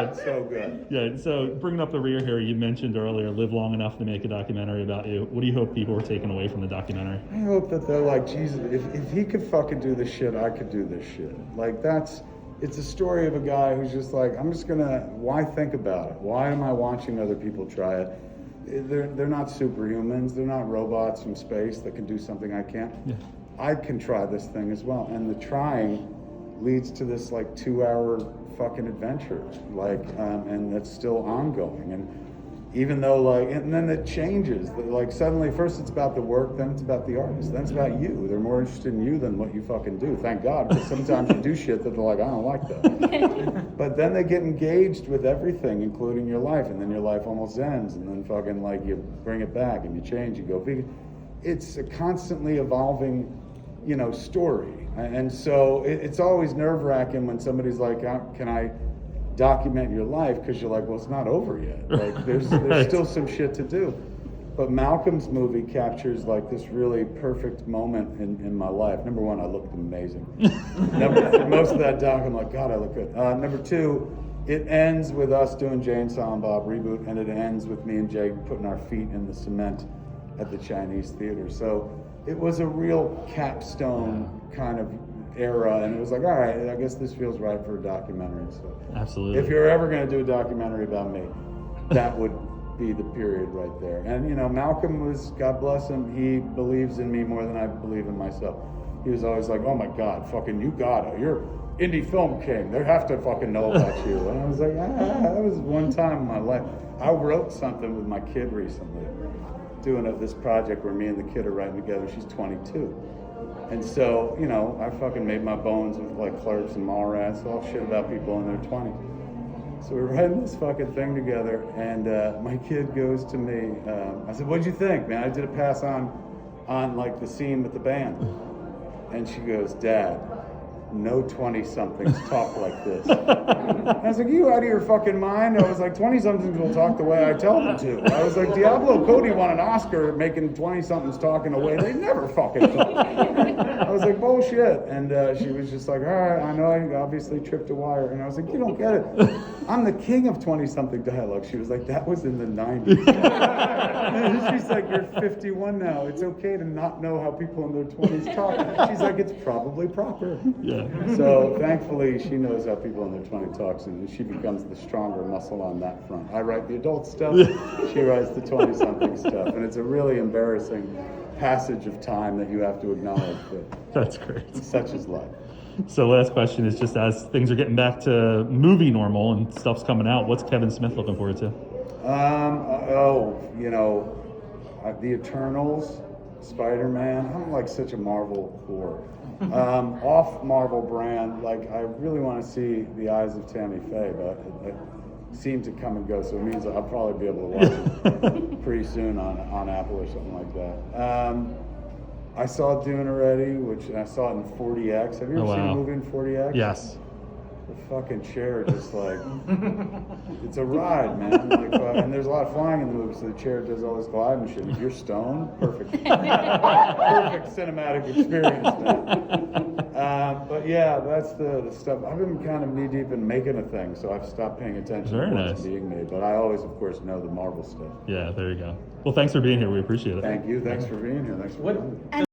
It's so good. Yeah, so bringing up the rear here, you mentioned earlier, live long enough to make a documentary about you. What do you hope people are taking away from the documentary? I hope that they're like, Jesus, if he could fucking do this shit, I could do this shit. Like, it's a story of a guy who's just like, why think about it? Why am I watching other people try it? They're not superhumans. They're not robots from space that can do something I can't. Yeah. I can try this thing as well. And the trying leads to this like 2-hour fucking adventure, like, and that's still ongoing. And even though like, and then it changes. Like suddenly, first it's about the work, then it's about the artist, then it's about you. They're more interested in you than what you fucking do. Thank God, because sometimes you do shit that they're like, I don't like that. But then they get engaged with everything, including your life, and then your life almost ends, and then fucking like you bring it back and you change, you go vegan. It's a constantly evolving, story. And so it's always nerve-wracking when somebody's like, can I document your life? Because you're like, well, it's not over yet. Like, there's still some shit to do. But Malcolm's movie captures like this really perfect moment in my life. Number one, I looked amazing. For most of that doc, I'm like, God, I look good. Number two, it ends with us doing Jay and Silent Bob reboot, and it ends with me and Jay putting our feet in the cement at the Chinese theater. So it was a real capstone kind of era, and it was like, all right, I guess this feels right for a documentary. So absolutely, if you're ever going to do a documentary about me, that would be the period right there. And Malcolm was, God bless him, he believes in me more than I believe in myself. He was always like, oh my God, fucking you gotta, you're indie film king, they have to fucking know about you. And I was like, that was one time in my life. I wrote something with my kid recently, doing this project where me and the kid are writing together. She's 22. And so, I fucking made my bones with like Clerks and Mallrats, all shit about people in their 20s. So we're writing this fucking thing together, and my kid goes to me, I said, what'd you think, man? I did a pass on like the scene with the band. And she goes, Dad, no 20-somethings talk like this. I was like, you out of your fucking mind? I was like, 20-somethings will talk the way I tell them to. I was like, Diablo Cody won an Oscar making 20-somethings talking the way they never fucking talk. I was like, bullshit. And she was just like, all right, I know I obviously tripped a wire. And I was like, you don't get it. I'm the king of 20-something dialogue. She was like, that was in the 90s. And she's like, you're 51 now. It's okay to not know how people in their 20s talk. She's like, it's probably proper. Yeah. So thankfully, she knows how people in their 20s talk, and she becomes the stronger muscle on that front. I write the adult stuff, she writes the 20-something stuff, and it's a really embarrassing passage of time that you have to acknowledge. But that's great. Such is life. So last question is just, as things are getting back to movie normal and stuff's coming out, what's Kevin Smith looking forward to? The Eternals, Spider-Man. I'm like such a Marvel whore. Off Marvel brand, like I really want to see The Eyes of Tammy Faye, but it seemed to come and go, so it means I'll probably be able to watch it pretty soon on Apple or something like that. I saw Dune already, which I saw it in 40X. Have you ever seen a movie in 40X? Yes. The fucking chair just like, it's a ride, man. Like, and there's a lot of flying in the movie, so the chair does all this gliding shit. If you're stoned, perfect. Perfect cinematic experience, man. But yeah, that's the stuff. I've been kind of knee deep in making a thing, so I've stopped paying attention to what's being made. But I always, of course, know the Marvel stuff. Yeah, there you go. Well, thanks for being here. We appreciate it. Thank you. Thanks for being here. Thanks for coming.